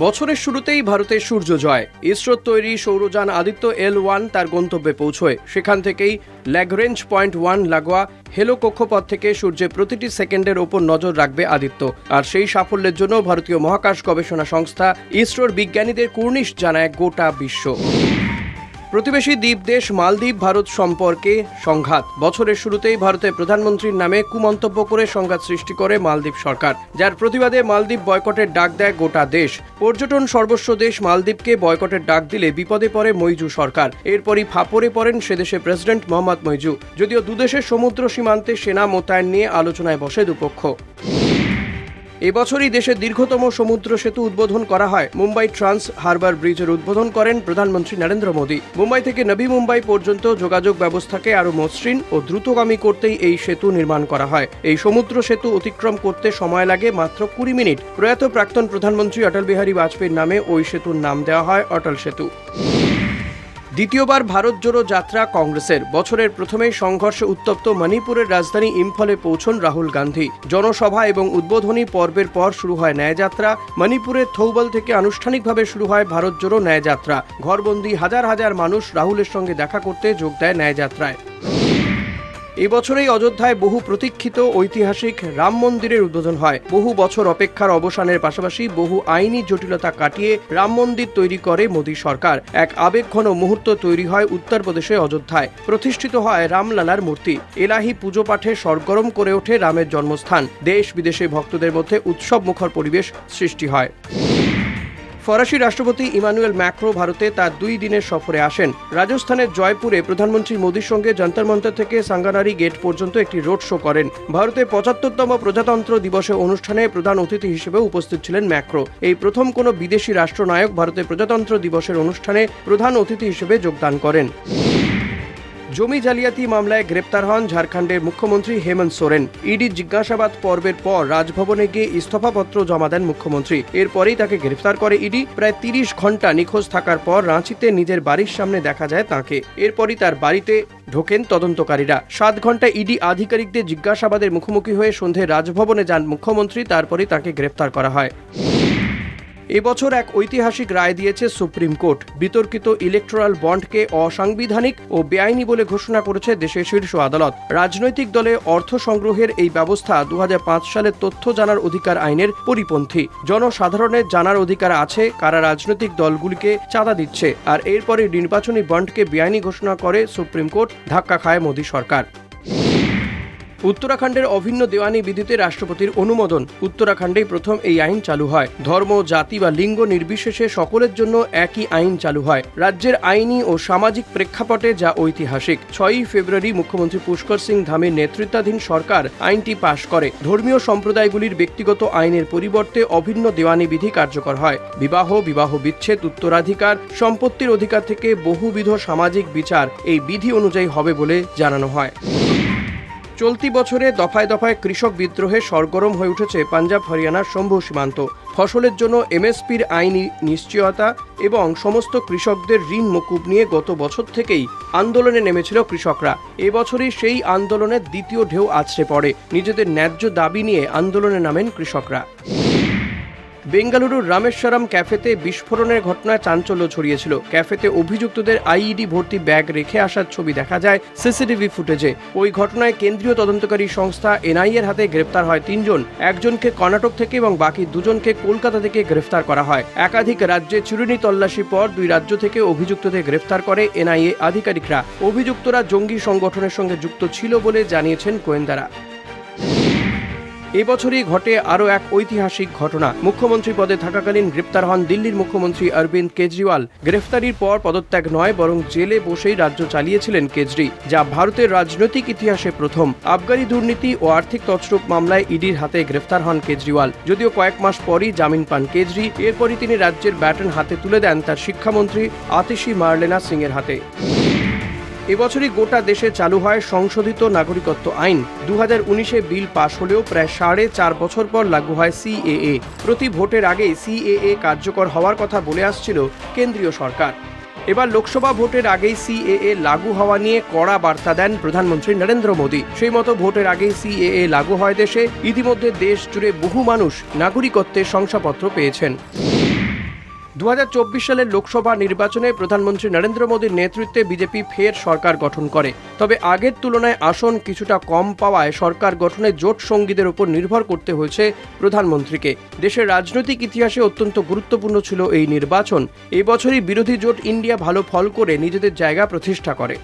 বছরের শুরুতেই ভারতের সূর্য জয়। ইসরোর তৈরি সৌরযান আদিত্য L1 তার গন্তব্যে পৌঁছয়। সেখান থেকেই ল্যাগরেঞ্জ পয়েন্ট 1 লাগোয়া হেলো কক্ষপথ থেকে সূর্যের প্রতিটি সেকেন্ডের ওপর নজর রাখবে আদিত্য। আর সেই সাফল্যের জন্য ভারতীয় মহাকাশ গবেষণা সংস্থা ইসরোর বিজ্ঞানীদের কুর্নিশ জানায় গোটা বিশ্ব। প্রতিবেশী দ্বীপ দেশ মালদ্বীপ ভারত সম্পর্কে সংঘাত। বছরের শুরুতেই ভারতের প্রধানমন্ত্রীর নামে কুমন্তব্য করে সংঘাত সৃষ্টি করে মালদ্বীপ সরকার, যার প্রতিবাদে মালদ্বীপ বয়কটের ডাক দেয় গোটা দেশ। পর্যটন সর্বস্ব দেশ মালদ্বীপকে বয়কটের ডাক দিলে বিপদে পড়ে মইজু সরকার। এরপরই ফাপড়ে পড়েন সেদেশের প্রেসিডেন্ট মোহাম্মদ মইজু। যদিও দুদেশের সমুদ্র সীমান্তে সেনা মোতায়েন নিয়ে আলোচনায় বসে দুপক্ষ। এবছরই দেশের দীর্ঘতম সমুদ্র সেতু উদ্বোধন করা হয়। মুম্বাই ট্রান্স হারবার ব্রিজের উদ্বোধন করেন প্রধানমন্ত্রী নরেন্দ্র মোদী। মুম্বাই থেকে নবী মুম্বাই পর্যন্ত যোগাযোগ ব্যবস্থাকে আরও মসৃণ ও দ্রুতগামী করতেই এই সেতু নির্মাণ করা হয়। এই সমুদ্র সেতু অতিক্রম করতে সময় লাগে মাত্র 20 মিনিট। প্রয়াত প্রাক্তন প্রধানমন্ত্রী অটল বিহারী বাজপেয়ীর নামে ওই সেতুর নাম দেওয়া হয় অটল সেতু। দ্বিতীয়বার ভারত জোড়ো যাত্রা কংগ্রেসের। বছরের প্রথমেই সংঘর্ষে উত্তপ্ত মণিপুরের রাজধানী ইম্ফলে পৌঁছন রাহুল গান্ধী। জনসভা এবং উদ্বোধনী পর্বের পর শুরু হয় ন্যায়যাত্রা। মণিপুরের থৌবল থেকে আনুষ্ঠানিকভাবে শুরু হয় ভারত জোড়ো ন্যায়যাত্রা। ঘরবন্দি হাজার হাজার মানুষ রাহুলের সঙ্গে দেখা করতে যোগ দেয় ন্যায়যাত্রায়। এবছরেই অযোধ্যায় বহু প্রতীক্ষিত ঐতিহাসিক রাম মন্দিরের উদ্বোধন হয়। বহু বছর অপেক্ষার অবসানের পাশাপাশি বহু আইনি জটিলতা কাটিয়ে রাম মন্দির তৈরি করে মোদী সরকার। এক আবেগঘন মুহূর্ত তৈরি হয় উত্তরপ্রদেশে অযোধ্যায়। প্রতিষ্ঠিত হয় রামলালার মূর্তি। এলাহি পুজো পাঠে সরগরম করে ওঠে রামের জন্মস্থান। দেশ বিদেশে ভক্তদের মধ্যে উৎসব মুখর পরিবেশ সৃষ্টি হয়। ফরাসি রাষ্ট্রপতি ইমানুয়েল ম্যাক্রো ভারতে তার 2 দিনের সফরে আসেন। রাজস্থানের জয়পুরে প্রধানমন্ত্রী মোদীর সঙ্গে যন্তর মন্তর থেকে সাঙ্গানারি গেট পর্যন্ত একটি রোড শো করেন। ভারতের 75তম প্রজাতন্ত্র দিবসের অনুষ্ঠানে প্রধান অতিথি হিসেবে উপস্থিত ছিলেন ম্যাক্রো। এই প্রথম কোনো বিদেশি রাষ্ট্রনায়ক ভারতের প্রজাতন্ত্র দিবসের অনুষ্ঠানে প্রধান অতিথি হিসেবে যোগদান করেন। জমি জালিয়াতি মামলায় গ্রেপ্তার হন ঝাড়খণ্ডের মুখ্যমন্ত্রী হেমন্ত সোরেন। ইডি জিজ্ঞাসাবাদ পর্বের পর রাজভবনে গিয়ে ইস্তফাপত্র জমা দেন মুখ্যমন্ত্রী। এরপরেই তাকে গ্রেফতার করে ইডি। প্রায় 30 ঘন্টা নিখোঁজ থাকার পর রাঁচিতে নিজের বাড়ির সামনে দেখা যায় তাঁকে। এরপরই তার বাড়িতে ঢোকেন তদন্তকারীরা। 7 ঘন্টা ইডি আধিকারিকদের জিজ্ঞাসাবাদের মুখোমুখি হয়ে সন্ধে রাজভবনে যান মুখ্যমন্ত্রী। তারপরেই তাকে গ্রেফতার করা হয়। এবছর এক ঐতিহাসিক রায় দিয়েছে সুপ্রিম কোর্ট। বিতর্কিত ইলেকটোরাল বন্ডকে অসাংবিধানিক ও বেআইনি বলে ঘোষণা করেছে দেশের শীর্ষ আদালত। রাজনৈতিক দলে অর্থ সংগ্রহের এই ব্যবস্থা 2005 সালের তথ্য জানার অধিকার আইনের পরিপন্থী। জনসাধারণের জানার অধিকার আছে কারা রাজনৈতিক দলগুলিকে চাঁদা দিচ্ছে। আর এরপরে নির্বাচনী বন্ডকে বেআইনি ঘোষণা করে সুপ্রিম কোর্ট। ধাক্কা খায় মোদী সরকার। উত্তরাখণ্ডের অভিন্ন দেওয়ানি বিধিতে রাষ্ট্রপতির অনুমোদন। উত্তরাখণ্ডেই প্রথম এই আইন চালু হয়। ধর্ম, জাতি বা লিঙ্গ নির্বিশেষে সকলের জন্য একই আইন চালু হয়। রাজ্যের আইনি ও সামাজিক প্রেক্ষাপটে যা ঐতিহাসিক। 6ই ফেব্রুয়ারি মুখ্যমন্ত্রী পুষ্কর সিং ধামের নেতৃত্বাধীন সরকার আইনটি পাশ করে। ধর্মীয় সম্প্রদায়গুলির ব্যক্তিগত আইনের পরিবর্তে অভিন্ন দেওয়ানি বিধি কার্যকর হয়। বিবাহ বিচ্ছেদ, উত্তরাধিকার, সম্পত্তির অধিকার থেকে বহুবিধ সামাজিক বিচার এই বিধি অনুযায়ী হবে বলে জানানো হয়। চলতি বছরে দফায় দফায় কৃষক বিদ্রোহে সরগরম হয়ে উঠেছে পাঞ্জাব হরিয়ানার শম্ভু সীমান্ত। ফসলের জন্য এমএসপির আইনি নিশ্চয়তা এবং সমস্ত কৃষকদের ঋণ মকুব নিয়ে গত বছর থেকেই আন্দোলনে নেমেছিল কৃষকরা। এবছরই সেই আন্দোলনের দ্বিতীয় ঢেউ আছড়ে পড়ে। নিজেদের ন্যায্য দাবি নিয়ে আন্দোলনে নামেন কৃষকরা। বেঙ্গালুরুর রামেশ্বরম ক্যাফেতে বিস্ফোরণের ঘটনায় চাঞ্চল্য ছড়িয়েছিল। ক্যাফেতে অভিযুক্তদের আইইডি ভর্তি ব্যাগ রেখে আসার ছবি দেখা যায় সিসিটিভি ফুটেজে। ওই ঘটনায় কেন্দ্রীয় তদন্তকারী সংস্থা এনআইএর হাতে গ্রেপ্তার হয় 3 জন। একজনকে কর্ণাটক থেকে এবং বাকি 2 জনকে কলকাতা থেকে গ্রেফতার করা হয়। একাধিক রাজ্যে চিরুনি তল্লাশির পর 2 রাজ্য থেকে অভিযুক্তদের গ্রেফতার করে এনআইএ আধিকারিকরা। অভিযুক্তরা জঙ্গি সংগঠনের সঙ্গে যুক্ত ছিল বলে জানিয়েছেন গোয়েন্দারা। এবছরই ঘটে আরও এক ঐতিহাসিক ঘটনা। মুখ্যমন্ত্রী পদে থাকাকালীন গ্রেপ্তার হন দিল্লির মুখ্যমন্ত্রী অরবিন্দ কেজরিওয়াল। গ্রেফতারির পর পদত্যাগ নয়, বরং জেলে বসেই রাজ্য চালিয়েছিলেন কেজরি, যা ভারতের রাজনৈতিক ইতিহাসে প্রথম। আবগারি দুর্নীতি ও আর্থিক তছরূপ মামলায় ইডির হাতে গ্রেফতার হন কেজরিওয়াল। যদিও কয়েক মাস পরই জামিন পান কেজরি। এরপরই তিনি রাজ্যের ব্যাটন হাতে তুলে দেন তার শিক্ষামন্ত্রী আতিশি মার্লেনা সিংয়ের হাতে। এবছরই গোটা দেশে চালু হয় সংশোধিত নাগরিকত্ব আইন। 2019-এ বিল পাশ হলেও প্রায় 4.5 বছর পর লাগু হয় সিএএ। প্রতি ভোটের আগেই সিএএ কার্যকর হওয়ার কথা বলে আসছিল কেন্দ্রীয় সরকার। এবার লোকসভা ভোটের আগেই সিএএ লাগু হওয়া নিয়ে কড়া বার্তা দেন প্রধানমন্ত্রী নরেন্দ্র মোদী। সেই মতো ভোটের আগেই সিএএ লাগু হয় দেশে। ইতিমধ্যে দেশ জুড়ে বহু মানুষ নাগরিকত্বের শংসাপত্র পেয়েছেন। 2024 সালের লোকসভা নির্বাচনে প্রধানমন্ত্রী নরেন্দ্র মোদীর নেতৃত্বে বিজেপি ফের সরকার গঠন করে। তবে আগের তুলনায় আসন কিছুটা কম পাওয়ায় সরকার গঠনে জোট সঙ্গীদের উপর নির্ভর করতে হয়েছে প্রধানমন্ত্রীকে। দেশের রাজনৈতিক ইতিহাসে অত্যন্ত গুরুত্বপূর্ণ ছিল এই নির্বাচন। এই বছরই বিরোধী জোট ইন্ডিয়া ভালো ফল করে নিজেদের জায়গা প্রতিষ্ঠা করে।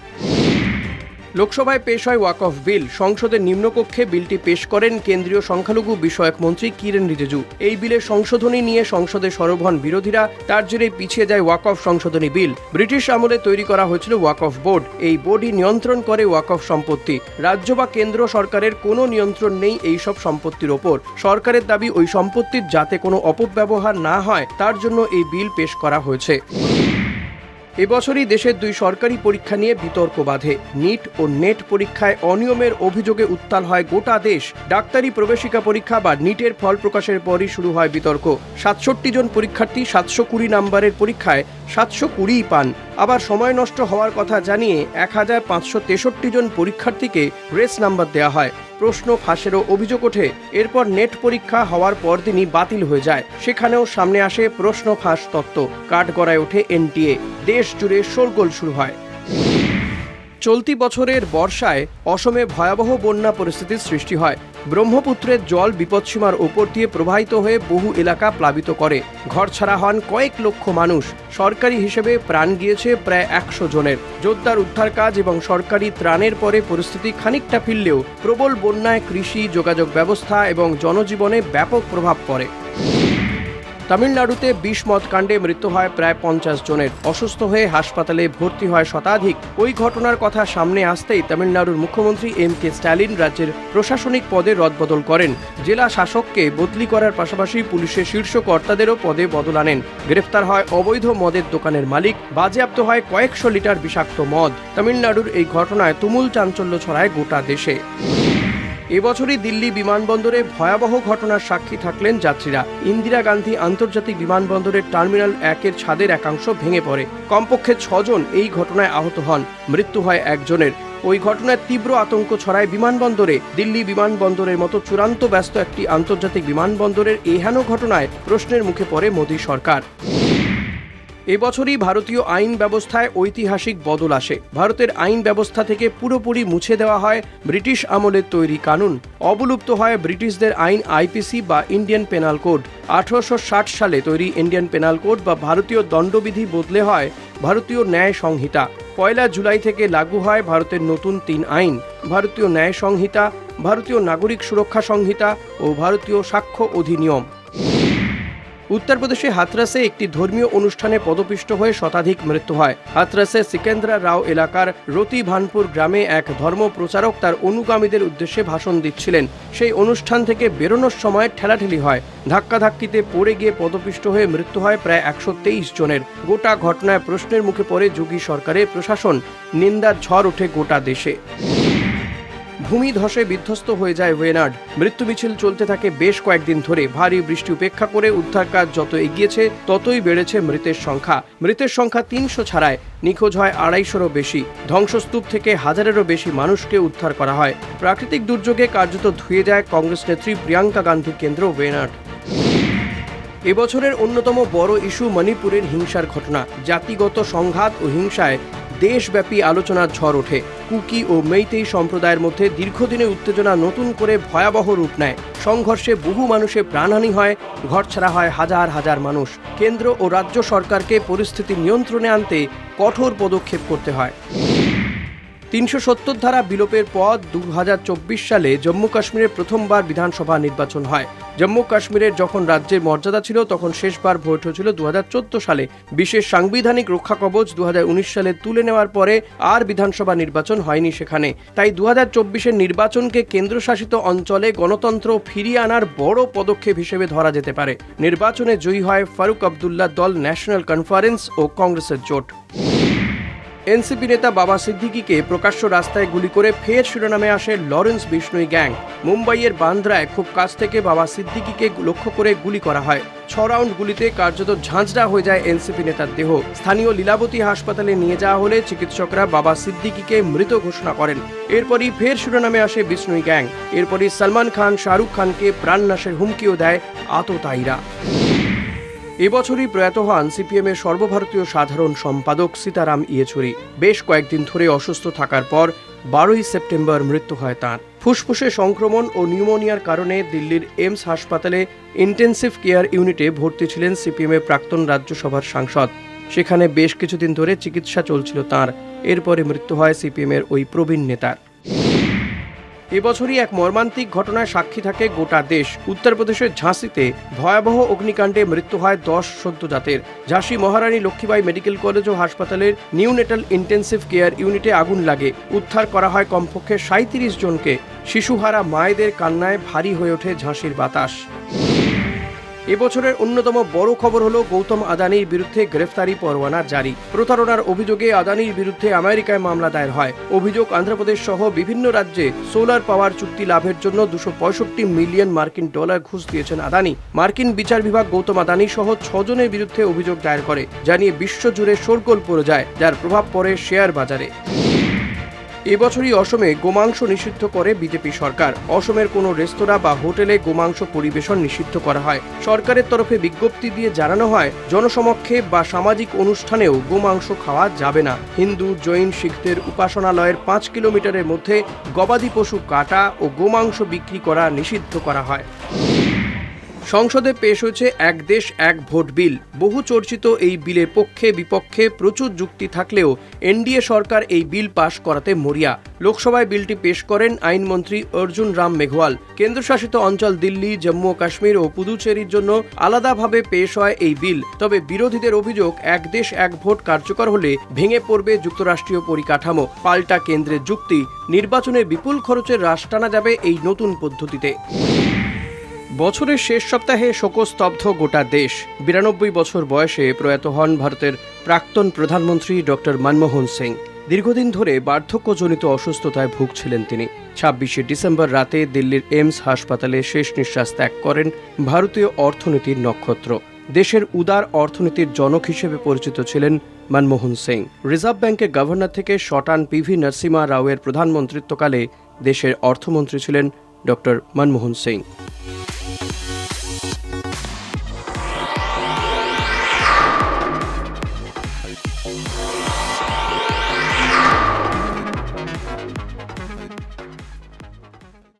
লোকসভায় পেশ হয় ওয়াকফ বিল। সংসদের নিম্নকক্ষে বিলটি পেশ করেন কেন্দ্রীয় সংখ্যালঘু বিষয়ক মন্ত্রী কিরেন রিজিজু। এই বিলের সংশোধনী নিয়ে সংসদে সরব হন বিরোধীরা। তার জেরে পিছিয়ে যায় ওয়াকফ সংশোধনী বিল। ব্রিটিশ আমলে তৈরি করা হয়েছিল ওয়াকফ বোর্ড। এই বোর্ডই নিয়ন্ত্রণ করে ওয়াকফ সম্পত্তি। রাজ্য বা কেন্দ্র সরকারের কোনো নিয়ন্ত্রণ নেই এইসব সম্পত্তির ওপর। সরকারের দাবি ওই সম্পত্তির যাতে কোনো অপব্যবহার না হয় তার জন্য এই বিল পেশ করা হয়েছে। এবছরই দেশের 2 সরকারি পরীক্ষা নিয়ে বিতর্ক বাধে। নিট ও নেট পরীক্ষায় অনিয়মের অভিযোগে উত্তাল হয় গোটা দেশ। ডাক্তারি প্রবেশিকা পরীক্ষা বা নিটের ফল প্রকাশের পরই শুরু হয় বিতর্ক। 67 জন পরীক্ষার্থী 720 নম্বরের পরীক্ষায় 720ই পান। আবার সময় নষ্ট হওয়ার কথা জানিয়ে 1563 জন পরীক্ষার্থীকে গ্রেস নাম্বার দেওয়া হয়। প্রশ্ন ফাঁসেরও অভিযোগ ওঠে। এরপর নেট পরীক্ষা হওয়ার পরদিনই বাতিল হয়ে যায়। সেখানেও সামনে আসে প্রশ্ন ফাঁস তত্ত্ব। কাঠগড়ায় ওঠে এনটিএ। দেশ জুড়ে শোরগোল শুরু হয়। চলতি বছরের বর্ষায় অসমে ভয়াবহ বন্যা পরিস্থিতির সৃষ্টি হয়। ব্রহ্মপুত্রের জল বিপদসীমার ওপর দিয়ে প্রবাহিত হয়ে বহু এলাকা প্লাবিত করে। ঘরছাড়া হন কয়েক লক্ষ মানুষ। সরকারি হিসেবে প্রাণ গিয়েছে প্রায় 100 জনের। জোরদার উদ্ধার কাজ এবং সরকারি ত্রাণের পরে পরিস্থিতি খানিকটা ফিরলেও প্রবল বন্যায় কৃষি, যোগাযোগ ব্যবস্থা এবং জনজীবনে ব্যাপক প্রভাব পড়ে। তামিলনাড়ুতে বিষ মদ কাণ্ডে মৃত্যু হয় প্রায় 50 জনের। অসুস্থ হয়ে হাসপাতালে ভর্তি হয় শতাধিক। ওই ঘটনার কথা সামনে আসতেই তামিলনাড়ুর মুখ্যমন্ত্রী এম.কে. স্ট্যালিন রাজ্যের প্রশাসনিক পদে রদবদল করেন। জেলা শাসককে বদলি করার পাশাপাশি পুলিশের শীর্ষ কর্তাদেরও পদে বদল আনেন। গ্রেফতার হয় অবৈধ মদের দোকানের মালিক। বাজেয়াপ্ত হয় কয়েকশো লিটার বিষাক্ত মদ। তামিলনাড়ুর এই ঘটনায় তুমুল চাঞ্চল্য ছড়ায় গোটা দেশে। এবছরই দিল্লি বিমানবন্দরে ভয়াবহ ঘটনার সাক্ষী থাকলেন যাত্রীরা। ইন্দিরা গান্ধী আন্তর্জাতিক বিমানবন্দরের টার্মিনাল 1-এর ছাদের একাংশ ভেঙে পড়ে। কমপক্ষে 6 জন এই ঘটনায় আহত হন। মৃত্যু হয় 1 জনের। ওই ঘটনায় তীব্র আতঙ্ক ছড়ায় বিমানবন্দরে। দিল্লি বিমানবন্দরের মতো চূড়ান্ত ব্যস্ত একটি আন্তর্জাতিক বিমানবন্দরের এহেন ঘটনায় প্রশ্নের মুখে পড়ে মোদী সরকার। এবছরই ভারতীয় আইন ব্যবস্থায় ঐতিহাসিক বদল আসে। ভারতের আইন ব্যবস্থা থেকে পুরোপুরি মুছে দেওয়া হয় ব্রিটিশ আমলের তৈরি কানুন। অবলুপ্ত হয় ব্রিটিশদের আইন আইপিসি বা ইন্ডিয়ান পেনাল কোড। 1860 সালে তৈরি ইন্ডিয়ান পেনাল কোড বা ভারতীয় দণ্ডবিধি বদলে হয় ভারতীয় ন্যায় সংহিতা। 1 জুলাই থেকে লাগু হয় ভারতের নতুন 3 আইন: ভারতীয় ন্যায় সংহিতা, ভারতীয় নাগরিক সুরক্ষা সংহিতা ও ভারতীয় সাক্ষ্য অধিনিয়ম। উত্তরপ্রদেশে হাথরাসে একটি ধর্মীয় অনুষ্ঠানে পদপিষ্ট হয়ে শতাধিক মৃত্যু হয়। হাথরাসের সিকেন্দ্রা রাও এলাকার রতি ভানপুর গ্রামে এক ধর্ম প্রচারক তার অনুগামীদের উদ্দেশ্যে ভাষণ দিচ্ছিলেন। সেই অনুষ্ঠান থেকে বেরোনোর সময় ঠেলাঠেলি হয়। ধাক্কাধাক্কিতে পড়ে গিয়ে পদপিষ্ট হয়ে মৃত্যু হয় প্রায় 123 জনের। গোটা ঘটনায় প্রশ্নের মুখে পড়ে যোগী সরকারের প্রশাসন। নিন্দার ঝড় ওঠে গোটা দেশে। ভূমি ধসে বিধ্বস্ত হয়ে যায় ওয়েনাড। মৃত্যু মিছিল চলতে থাকে বেশ কয়েকদিন ধরে। ভারী বৃষ্টি উপেক্ষা করে উদ্ধার কাজ যত এগিয়েছে ততই বেড়েছে মৃতের সংখ্যা। মৃতের সংখ্যা 300 ছাড়ায়। নিখোঁজ হয় 250-রও বেশি। ধ্বংসস্তূপ থেকে 1000-এরও বেশি মানুষকে উদ্ধার করা হয়। প্রাকৃতিক দুর্যোগে কার্যত ধুয়ে যায় কংগ্রেস নেত্রী প্রিয়াঙ্কা গান্ধীর কেন্দ্র ওয়েনাড। এবছরের অন্যতম বড় ইস্যু মণিপুরের হিংসার ঘটনা। জাতিগত সংঘাত ও হিংসায় দেশব্যাপী আলোচনার ঝড় ওঠে। কুকি ও মেইতেই সম্প্রদায়ের মধ্যে দীর্ঘদিনের উত্তেজনা নতুন করে ভয়াবহ রূপ নেয়। সংঘর্ষে বহু মানুষের প্রাণহানি হয়, ঘরছাড়া হয় হাজার হাজার মানুষ। কেন্দ্র ও রাজ্য সরকারকে পরিস্থিতি নিয়ন্ত্রণে আনতে কঠোর পদক্ষেপ করতে হয়। 370 ধারা বিলোপের পর 2024 সালে জম্মু কাশ্মীরের প্রথমবার বিধানসভা নির্বাচন হয়। জম্মু কাশ্মীরের যখন রাজ্যের মর্যাদা ছিল তখন শেষবার ভোট হয়েছিল 2014 সালে। বিশেষ সাংবিধানিক রক্ষা কবচ 2019 সালে তুলে নেওয়ার পরে আর বিধানসভা নির্বাচন হয়নি সেখানে। তাই 2024-এর নির্বাচনকে কেন্দ্রশাসিত অঞ্চলে গণতন্ত্র ফিরিয়ে আনার বড় পদক্ষেপ হিসেবে ধরা যেতে পারে। নির্বাচনে জয়ী হয় ফারুক আবদুল্লাহ দল, ন্যাশনাল কনফারেন্স ও কংগ্রেসের জোট। এনসিপি নেতা বাবা সিদ্দিকিকে প্রকাশ্য রাস্তায় গুলি করে ফের শিরোনামে আসে লরেন্স বিষ্ণুই গ্যাং। মুম্বাইয়ের বান্দ্রায় খুব কাছ থেকে বাবা সিদ্দিকিকে লক্ষ্য করে গুলি করা হয়। 6 রাউন্ড গুলিতে কার্যত ঝাঁঝরা হয়ে যায় এনসিপি নেতার দেহ। স্থানীয় লীলাবতী হাসপাতালে নিয়ে যাওয়া হলে চিকিৎসকরা বাবা সিদ্দিকিকে মৃত ঘোষণা করেন। এরপরই ফের শিরোনামে আসে বিষ্ণুই গ্যাং। এরপরই সলমান খান, শাহরুখ খানকে প্রাণনাশের হুমকিও দেয় আততায়ীরা। এবছরই প্রয়াত হন সিপিএমের সর্বভারতীয় সাধারণ সম্পাদক সীতারাম ইয়েচুরি। বেশ কয়েকদিন ধরে অসুস্থ থাকার পর 12ই সেপ্টেম্বর মৃত্যু হয় তাঁর। ফুসফুসে সংক্রমণ ও নিউমোনিয়ার কারণে দিল্লির এইমস হাসপাতালে ইন্টেন্সিভ কেয়ার ইউনিটে ভর্তি ছিলেন সিপিএমের প্রাক্তন রাজ্যসভার সাংসদ। সেখানে বেশ কিছুদিন ধরে চিকিৎসা চলছিল তাঁর। এরপরে মৃত্যু হয় সিপিএমের ওই প্রবীণ নেতার। এবছরই এক মর্মান্তিক ঘটনায় সাক্ষী থাকে গোটা দেশ। উত্তরপ্রদেশের ঝাঁসিতে ভয়াবহ অগ্নিকাণ্ডে মৃত্যু হয় 10 সদ্যজাতের। ঝাঁসি মহারানী লক্ষ্মীবাই মেডিকেল কলেজ ও হাসপাতালের নিউনেটাল ইন্টেন্সিভ কেয়ার ইউনিটে আগুন লাগে। উদ্ধার করা হয় কমপক্ষে 37 জনকে। শিশুহারা মায়েদের কান্নায় ভারী হয়ে ওঠে ঝাঁসির বাতাস। এবছরের অন্যতম বড় খবর হলো গৌতম আদানির বিরুদ্ধে গ্রেফতারি পরোয়ানা জারি। প্রতারণার অভিযোগে আদানির বিরুদ্ধে আমেরিকায় মামলা দায়ের হয়। অভিযোগ, অন্ধ্রপ্রদেশ সহ বিভিন্ন রাজ্যে সোলার পাওয়ার চুক্তি লাভের জন্য 265 মিলিয়ন মার্কিন ডলার ঘুষ দিয়েছেন আদানি। মার্কিন বিচার বিভাগ গৌতম আদানি সহ 6 জনের বিরুদ্ধে অভিযোগ দায়ের করে, যা নিয়ে বিশ্বজুড়ে শোরগোল পড়ে যায়, যার প্রভাব পড়ে শেয়ার বাজারে। এবছরই অসমে গোমাংস নিষিদ্ধ করে বিজেপি সরকার। অসমের কোনো রেস্তোরাঁ বা হোটেলে গোমাংস পরিবেশন নিষিদ্ধ করা হয়। সরকারের তরফে বিজ্ঞপ্তি দিয়ে জানানো হয়, জনসমক্ষে বা সামাজিক অনুষ্ঠানেও গোমাংস খাওয়া যাবে না। হিন্দু, জৈন, শিখদের উপাসনালয়ের 5 কিলোমিটারের মধ্যে গবাদি পশু কাটা ও গোমাংস বিক্রি করা নিষিদ্ধ করা হয়। সংসদে পেশ হয়েছে এক দেশ এক ভোট বিল। বহু চর্চিত এই বিলের পক্ষে বিপক্ষে প্রচুর যুক্তি থাকলেও এনডিএ সরকার এই বিল পাশ করাতে মরিয়া। লোকসভায় বিলটি পেশ করেন আইনমন্ত্রী অর্জুন রাম মেঘওয়াল। কেন্দ্রশাসিত অঞ্চল দিল্লি, জম্মু ও কাশ্মীর ও পুদুচেরির জন্য আলাদাভাবে পেশ হয় এই বিল। তবে বিরোধীদের অভিযোগ, এক দেশ এক ভোট কার্যকর হলে ভেঙে পড়বে যুক্তরাষ্ট্রীয় পরিকাঠামো। পাল্টা কেন্দ্রের যুক্তি, নির্বাচনে বিপুল খরচের হ্রাস টানা যাবে এই নতুন পদ্ধতিতে। বছরের শেষ সপ্তাহে শোকস্তব্ধ গোটা দেশ। 92 বছর বয়সে প্রয়াত হন ভারতের প্রাক্তন প্রধানমন্ত্রী ডক্টর মনমোহন সিং। দীর্ঘদিন ধরে বার্ধক্যজনিত অসুস্থতায় ভুগছিলেন তিনি। 26শে ডিসেম্বর রাতে দিল্লির এইমস হাসপাতালে শেষ নিঃশ্বাস ত্যাগ করেন ভারতীয় অর্থনীতির নক্ষত্র। দেশের উদার অর্থনীতির জনক হিসেবে পরিচিত ছিলেন মনমোহন সিং। রিজার্ভ ব্যাংকের গভর্নর থেকে শটান পিভি নরসিমহা রাওয়ের প্রধানমন্ত্রিত্বকালে দেশের অর্থমন্ত্রী ছিলেন ডক্টর মনমোহন সিং।